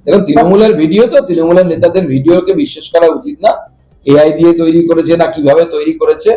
এবং তৃণমূলের ভিডিও, তো তৃণমূলের নেতাদের ভিডিওকে বিশ্বাস করা উচিত না। এআই দিয়ে তৈরি করেছে না কিভাবে তৈরি করেছে,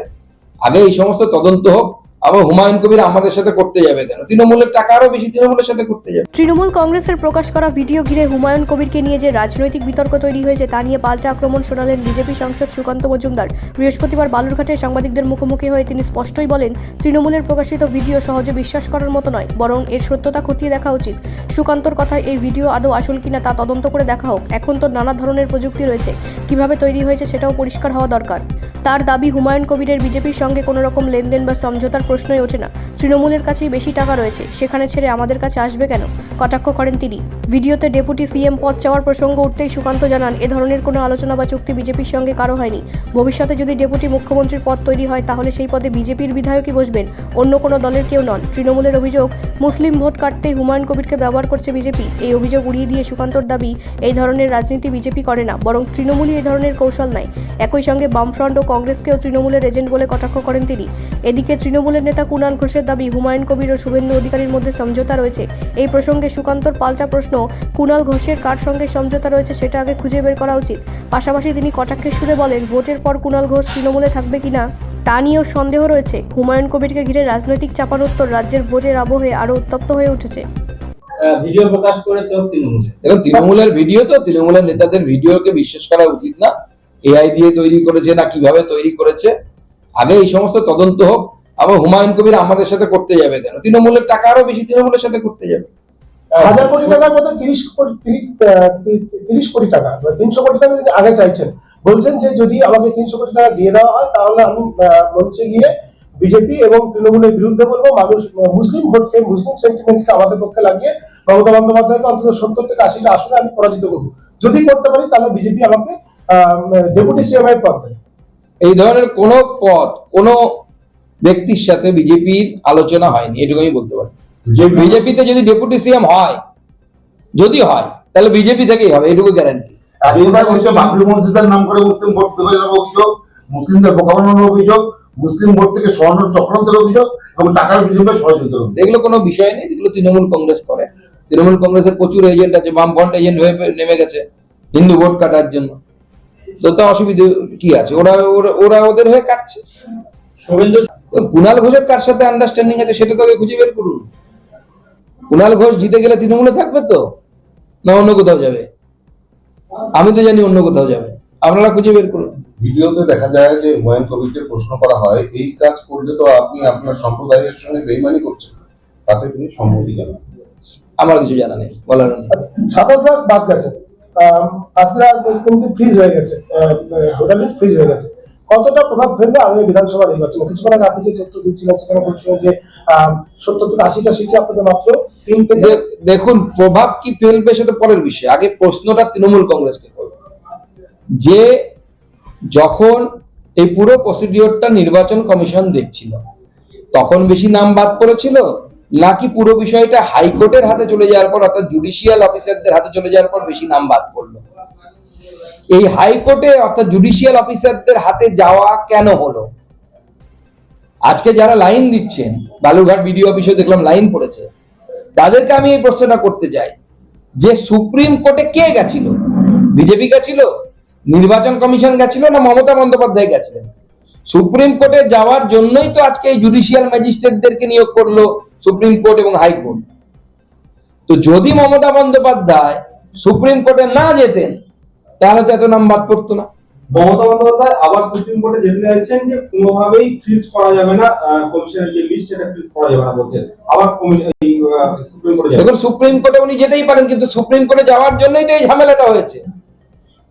আগে এই সমস্ত তদন্ত হোক। আবার হুমায়ুন কবির আমাদের সাথে করতে যাবে কেন? তৃণমূলের টাকা আরো বেশি তৃণমূলের সাথে করতে যাবে। তৃণমূল কংগ্রেসের প্রকাশ করা ভিডিও ঘিরে হুমায়ুন কবিরকে নিয়ে যে রাজনৈতিক বিতর্ক তৈরি হয়েছে তা নিয়ে পাল্টা আক্রমণ শোনালেন বিজেপি সাংসদ সুকান্ত মজুমদার। বৃহস্পতিবার বালুরঘাটে সাংবাদিকদের মুখোমুখি হয়ে তিনি স্পষ্টই বলেন, তৃণমূলের প্রকাশিত ভিডিও সহজে বিশ্বাস করার মতো নয়, বরং এর সত্যতা খতিয়ে দেখা উচিত। সুকান্তর কথায় এই ভিডিও আদৌ আসল কিনা তা তদন্ত করে দেখা হোক। এখন তো নানা ধরনের প্রযুক্তি রয়েছে, কিভাবে তৈরি হয়েছে সেটাও পরিষ্কার হওয়া দরকার। তার দাবি, হুমায়ুন কবিরের বিজেপির সঙ্গে কোনো রকম লেনদেন বা সমঝোতার প্রশ্নই ওঠে না। তৃণমূলের কাছেই বেশি টাকা রয়েছে, সেখানে ছেড়ে আমাদের কাছে আসবে কেন, কটাক্ষ করেন তিনি। ভিডিওতে ডেপুটি সিএম পদ চাওয়ার প্রসঙ্গ উঠতেই সুকান্ত জানান, এ ধরনের কোনো আলোচনা বা চুক্তি বিজেপির সঙ্গে কারো হয়নি। ভবিষ্যতে যদি ডেপুটি মুখ্যমন্ত্রীর পদ তৈরি হয় তাহলে সেই পদে বিজেপির বিধায়কই বসবেন, অন্য কোনো দলের কেউ নন। তৃণমূলের অভিযোগ, মুসলিম ভোট কাটতেই হুমায়ুন কবিরকে ব্যবহার করছে বিজেপি। এই অভিযোগ উড়িয়ে দিয়ে সুকান্তর দাবি, এই ধরনের রাজনীতি বিজেপি করে না, বরং তৃণমূলই এই ধরনের কৌশল নেয়। একই সঙ্গে বামফ্রন্ট ও কংগ্রেসকেও তৃণমূলের এজেন্ট বলে কটাক্ষ করেন তিনি। এদিকে তৃণমূলের নেতা কুণাল ঘোষের দাবি, হুমায়ুন কবির ও শুভেন্দু অধিকারীর মধ্যে সমঝোতা রয়েছে। এই প্রসঙ্গে সুকান্তর পাল্টা প্রশ্ন, কুণাল ঘোষের কার সঙ্গে সমঝোতা রয়েছে সেটা আগে খুঁজে বের করা উচিত। পাশাপাশি তিনি কটাক্ষের সুরে বলেন, ভোটের পর কুণাল ঘোষ তৃণমূলে থাকবে কিনা তা নিয়েও সন্দেহ রয়েছে। হুমায়ুন কবিরকে ঘিরে রাজনৈতিক চাপানোত্তর রাজ্যের ভোটের আবহে আরও উত্তপ্ত হয়ে উঠেছে। ভিডিও প্রকাশ করে তো তৃণমূল, এবং তৃণমূলের ভিডিও, তো তৃণমূলের নেতাদের ভিডিওকে বিশ্বাস করা উচিত না। এআই দিয়ে তৈরি করেছে না কিভাবে তৈরি করেছে, আগে এই সমস্ত তদন্ত হোক। আবার হুমায়ুন কবির আমাদের সাথে করতে যাবে কেন? তৃণমূলের টাকা আরো বেশি তৃণমূলের সাথে করতে যাবে। 1000 কোটি টাকার মধ্যে 30 কোটি টাকা, 300 কোটি টাকা আগে চাইছেন। বলছেন যে যদি আমাকে 300 কোটি টাকা দিয়ে দেওয়া হয় তাহলে আমি মঞ্চে গিয়ে বিজেপি এবং তৃণমূলের বিরুদ্ধে বলবো, মানুষ মুসলিম ভোটকে, মুসলিম সেন্টিমেন্টকে আমাদের পক্ষে লাগিয়ে মমতা বন্দ্যোপাধ্যায়কে অন্তত 70 থেকে 80টা আসনে আমি পরাজিত করবো। যদি করতে পারি তাহলে বিজেপি আমাকে ডেপুটি সিএম এর পদ দেয়। এই ধরনের কোন পদ কোন ব্যক্তির সাথে বিজেপির আলোচনা হয়নি, এটুকু আমি বলতে পারি। যে বিজেপিতে যদি ডেপুটি সিএম হয়, যদি হয় তাহলে বিজেপি থেকেই হবে, এটুকু গ্যারান্টি। বাবরি মসজিদের নাম করে মুসলিম ভোট বিভাজনের অভিযোগ, মুসলিমদের বোকা বানানোর অভিযোগ, মুসলিম ভোট থেকে স্বর্ণ চক্রান্তের অভিযোগ এবং টাকার বিনিময়ে সহযোগিতার অভিযোগ। এগুলো কোনো বিষয় নেই, এগুলো তৃণমূল কংগ্রেস করে। তৃণমূল কংগ্রেসের প্রচুর এজেন্ট আছে, বামফ্রন্ট এজেন্ট হয়ে নেমে গেছে হিন্দু ভোট কাটার জন্য। তো তা অসুবিধা কি আছে? ওরা ওদের হয়ে কাটছে। শুভেন্দু কুণাল ঘোষের কার সাথে আন্ডারস্ট্যান্ডিং আছে সেটা তো আগে খুঁজে বের করুন। কুণাল ঘোষ জিতে গেলে তৃণমূলে থাকবে তো, না অন্য কোথাও যাবে? আমি তো জানি অন্য কোথাও যাবে, আপনারা খুঁজে বের করুন। ভিডিওতে দেখা যায় যে হুমায়ুন কবিরকে প্রশ্ন করা হয়, এই কাজ করলে তো আপনি আপনার সম্প্রদায়ের সঙ্গে বেইমানি করছেন, তাতে তিনি সম্মতি জানান। আমার কিছু জানা নেই, বলার নেই। 27 লাখ বাদ গেছে, আজকে কিন্তু ফ্রিজ হয়ে গেছে, ভোটার লিস্ট ফ্রিজ হয়ে গেছে। কতটা প্রভাব ফেলবে আগামী বিধানসভা নির্বাচনে? কিছুক্ষণ আগে আপনি যে তথ্য দিচ্ছিলেন সেখানে বলছিলেন যে 70 থেকে 80টা সিটে আপনাদের মাত্র 3 থেকে। দেখুন, প্রভাব কি ফেলবে সেটা পরের বিষয়, আগে প্রশ্নটা তৃণমূল কংগ্রেসকে করবে যে যখন এই পুরো প্রসিডিওরটা নির্বাচন কমিশন দেখছিল তখন বেশি নাম বাদ পড়েছিল, নাকি পুরো বিষয়টা হাইকোর্টের হাতে চলে যাওয়ার পর, অর্থাৎ জুডিশিয়াল অফিসারদের হাতে চলে যাওয়ার পর বেশি নাম বাদ পড়লো? এই হাইকোর্টে অর্থাৎ জুডিশিয়াল অফিসারদের হাতে যাওয়া কেন হলো? আজকে যারা লাইন দিচ্ছেন, বালুরঘাট বিডিও অফিসে দেখলাম লাইন পড়েছে, তাদেরকে আমি এই প্রশ্নটা করতে চাই যে সুপ্রিম কোর্টে কে গেছিল? বিজেপি গেছিল, নির্বাচন কমিশন গেছিল, না মমতা বন্দ্যোপাধ্যায় গেছিলেন? সুপ্রিম কোর্টে যাওয়ার জন্যই তো আজকে এই জুডিশিয়াল ম্যাজিস্ট্রেটদেরকে নিয়োগ করলো সুপ্রিম কোর্ট এবং হাইকোর্ট। তো যদি মমতা বন্দ্যোপাধ্যায় সুপ্রিম কোর্টে না যেতেন তাহলে তো এত নাম বাদ পড়তো না। মমতা বন্দ্যোপাধ্যায় আবার সুপ্রিম কোর্টে যেতে চাইছেন যে কোনোভাবেই ফ্রিজ করা যাবে না, কমিশনের যে লিস্ট সেটা ফ্রিজ করা যাবে না বলছেন। আবার সুপ্রিম কোর্টে দেখুন, সুপ্রিম কোর্টে উনি যেতেই পারেন, কিন্তু সুপ্রিম কোর্টে যাওয়ার জন্যই তো এই ঝামেলাটা হয়েছে।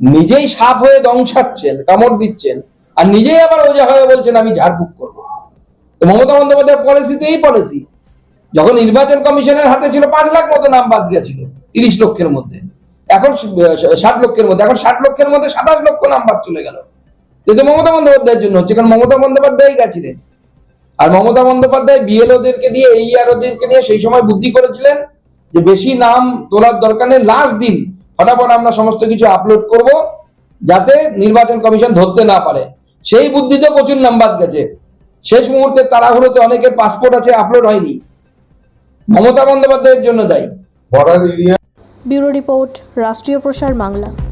নিজেই সাপ হয়ে দংশাচ্ছেন, কামড় দিচ্ছেন, আর নিজেই আবার ওজা হয়ে বলছেন আমি ঝাড়ফুঁক করবো। তো মমতা বন্দ্যোপাধ্যায়ের পলিসি তো এই পলিসি। যখন নির্বাচন কমিশনের হাতে ছিল 5 লাখ মতো নাম বাদ গেছিল 30 লক্ষের মধ্যে, এখন 60 লক্ষের মধ্যে, এখন 60 লক্ষের মধ্যে 27 লক্ষ নাম বাদ চলে গেল। কিন্তু মমতা বন্দ্যোপাধ্যায়ের জন্য হচ্ছে, কারণ মমতা বন্দ্যোপাধ্যায় গেছিলেন। আর মমতা বন্দ্যোপাধ্যায় বিএলওদেরকে দিয়ে, এইআরওদেরকে দিয়ে সেই সময় বুদ্ধি করেছিলেন যে বেশি নাম তোলার দরকার নেই, লাস্ট দিন ফটাফট আমরা সমস্ত কিছু আপলোড করব যাতে নির্বাচন কমিশন ধরতে না পারে। সেই বুদ্ধিতে প্রচুর নাম বাদ গেছে। শেষ মুহূর্তে তাড়াহুড়োতে অনেকের পাসপোর্ট আছে, আপলোড হয়নি। মমতা বন্দ্যোপাধ্যায়ের জন্য দায়ী। বর্ডার এরিয়া ব্যুরো রিপোর্ট, রাষ্ট্রীয় প্রসার বাংলা।